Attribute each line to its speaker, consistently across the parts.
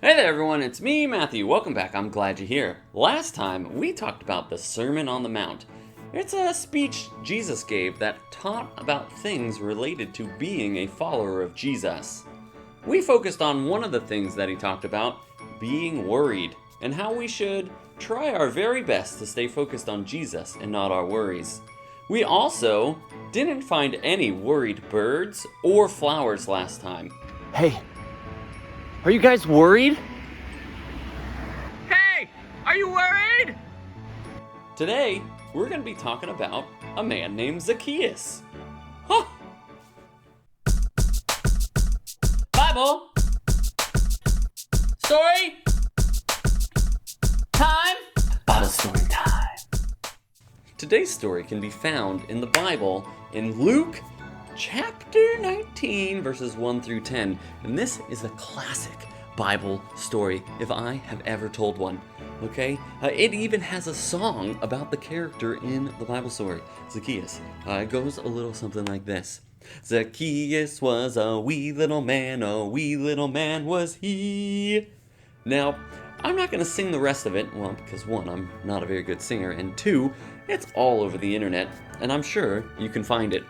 Speaker 1: Hey there everyone, it's me, Matthew. Welcome back. I'm glad you're here. Last time, we talked about the Sermon on the Mount. It's a speech Jesus gave that taught about things related to being a follower of Jesus. We focused on one of the things that he talked about, being worried, and how we should try our very best to stay focused on Jesus and not our worries. We also didn't find any worried birds or flowers last time.
Speaker 2: Hey, are you guys worried?
Speaker 3: Hey, are you worried?
Speaker 1: Today, we're going to be talking about a man named Zacchaeus. Huh! Bible! Story! Time!
Speaker 2: Bible story time.
Speaker 1: Today's story can be found in the Bible in Luke chapter 19, verses 1 through 10. And this is a classic Bible story, if I have ever told one. Okay? It even has a song about the character in the Bible story, Zacchaeus. It goes a little something like this. Zacchaeus was a wee little man was he. Now, I'm not going to sing the rest of it, well, because one, I'm not a very good singer, and two, it's all over the internet, and I'm sure you can find it.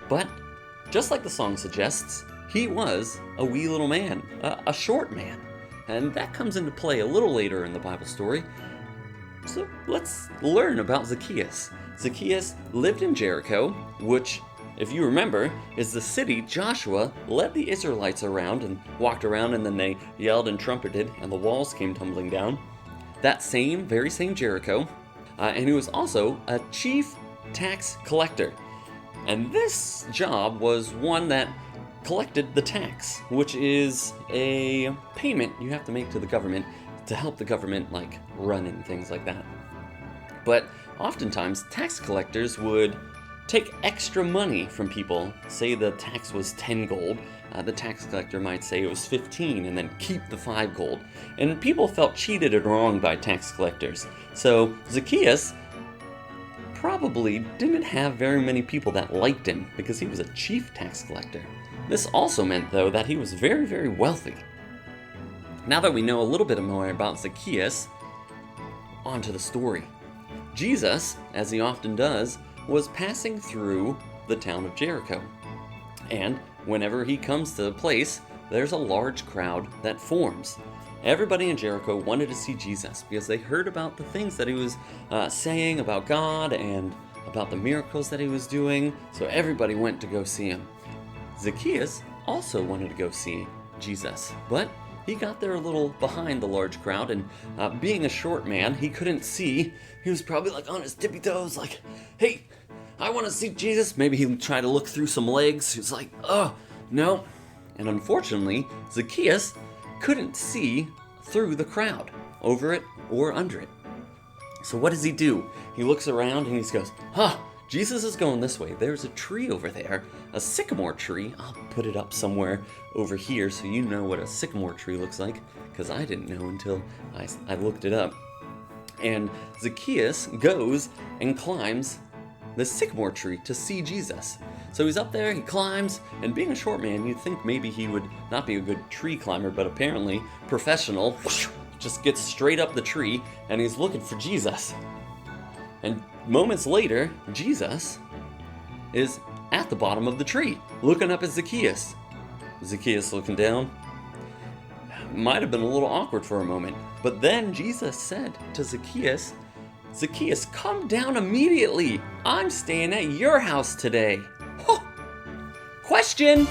Speaker 1: But, just like the song suggests, he was a wee little man, a short man. And that comes into play a little later in the Bible story. So let's learn about Zacchaeus. Zacchaeus lived in Jericho, which, if you remember, is the city Joshua led the Israelites around and walked around, and then they yelled and trumpeted and the walls came tumbling down. That very same Jericho. And he was also a chief tax collector. And this job was one that collected the tax, which is a payment you have to make to the government to help the government run and things like that. But oftentimes tax collectors would take extra money from people. Say the tax was 10 gold, the tax collector might say it was 15 and then keep the 5 gold. And people felt cheated and wronged by tax collectors. So Zacchaeus probably didn't have very many people that liked him because he was a chief tax collector. This also meant, though, that he was very, very wealthy. Now that we know a little bit more about Zacchaeus, on to the story. Jesus, as he often does, was passing through the town of Jericho. And whenever he comes to a place, there's a large crowd that forms. Everybody in Jericho wanted to see Jesus because they heard about the things that he was saying about God and about the miracles that he was doing, so everybody went to go see him. Zacchaeus also wanted to go see Jesus, but he got there a little behind the large crowd, and being a short man, he couldn't see. He was probably on his tippy toes, hey, I want to see Jesus. Maybe he tried to look through some legs. He was like, oh, no. And unfortunately, Zacchaeus couldn't see through the crowd, over it or under it. So what does he do? He looks around and he goes, Jesus is going this way. There's a tree over there, a sycamore tree. I'll put it up somewhere over here so you know what a sycamore tree looks like, because I didn't know until I looked it up. And Zacchaeus goes and climbs the sycamore tree to see Jesus. So he's up there, he climbs, and being a short man, you'd think maybe he would not be a good tree climber, but apparently professional, just gets straight up the tree, and he's looking for Jesus. And moments later, Jesus is at the bottom of the tree, looking up at Zacchaeus. Zacchaeus looking down. Might have been a little awkward for a moment, but then Jesus said to Zacchaeus, Zacchaeus, come down immediately. I'm staying at your house today. Huh. Question.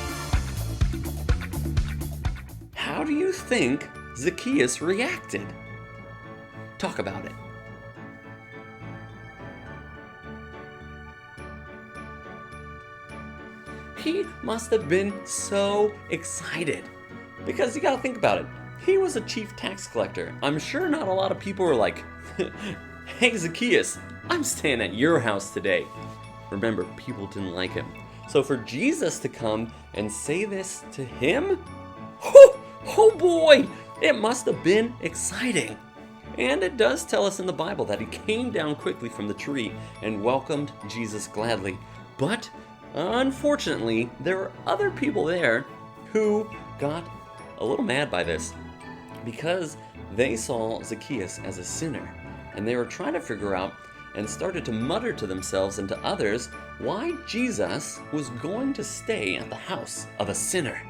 Speaker 1: How do you think Zacchaeus reacted? Talk about it. He must have been so excited. Because you gotta think about it. He was a chief tax collector. I'm sure not a lot of people were like, hey Zacchaeus, I'm staying at your house today. Remember, people didn't like him. So for Jesus to come and say this to him, oh boy, it must have been exciting. And it does tell us in the Bible that he came down quickly from the tree and welcomed Jesus gladly. But unfortunately, there were other people there who got a little mad by this. because they saw Zacchaeus as a sinner, and they were trying to figure out and started to mutter to themselves and to others why Jesus was going to stay at the house of a sinner.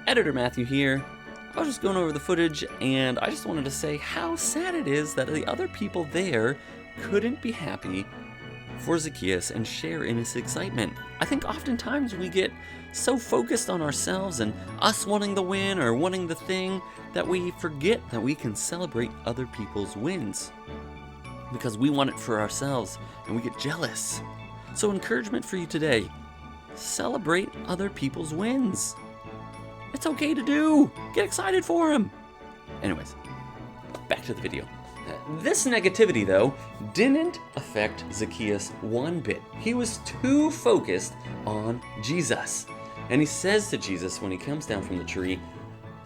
Speaker 1: Editor Matthew here. I was just going over the footage, and I just wanted to say how sad it is that the other people there couldn't be happy for Zacchaeus and share in his excitement. I think oftentimes we get so focused on ourselves and us wanting the win or wanting the thing that we forget that we can celebrate other people's wins because we want it for ourselves and we get jealous. So encouragement for you today, celebrate other people's wins. It's okay to do. Get excited for them. Anyways, back to the video. This negativity, though, didn't affect Zacchaeus one bit. He was too focused on Jesus. And he says to Jesus when he comes down from the tree,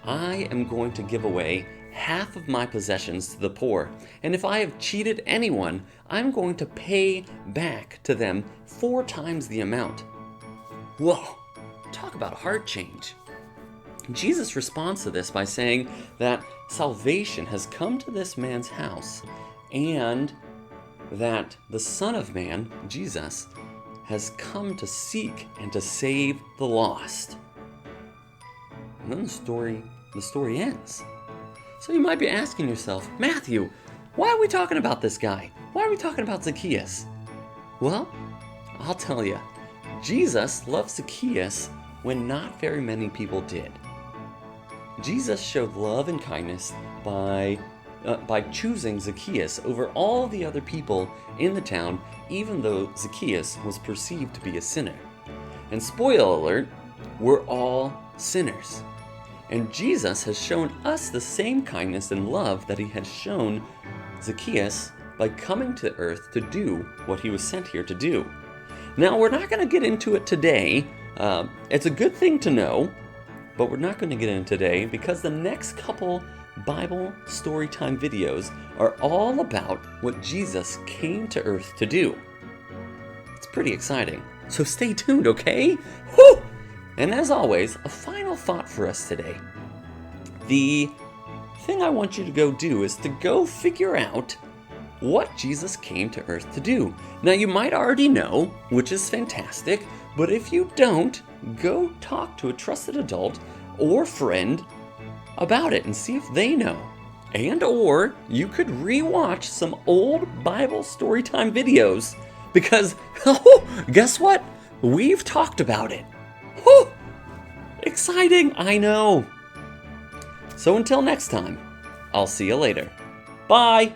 Speaker 1: I am going to give away half of my possessions to the poor. And if I have cheated anyone, I'm going to pay back to them 4 times the amount. Whoa, talk about a heart change. Jesus responds to this by saying that salvation has come to this man's house and that the Son of Man, Jesus, has come to seek and to save the lost. And then the story ends. So you might be asking yourself, Matthew, why are we talking about this guy? Why are we talking about Zacchaeus? Well, I'll tell you, Jesus loved Zacchaeus when not very many people did. Jesus showed love and kindness by choosing Zacchaeus over all the other people in the town, even though Zacchaeus was perceived to be a sinner. And spoiler alert, we're all sinners. And Jesus has shown us the same kindness and love that he has shown Zacchaeus by coming to earth to do what he was sent here to do. Now, we're not going to get into it today. It's a good thing to know, but we're not going to get into it today because the next couple Bible storytime videos are all about what Jesus came to earth to do. It's pretty exciting. So stay tuned, okay? Whew! And as always, a final thought for us today. The thing I want you to go do is to go figure out what Jesus came to earth to do. Now, you might already know, which is fantastic, but if you don't, go talk to a trusted adult or friend about it and see if they know. And or you could re-watch some old Bible storytime videos because, guess what? We've talked about it. Whew! Exciting, I know. So until next time, I'll see you later. Bye!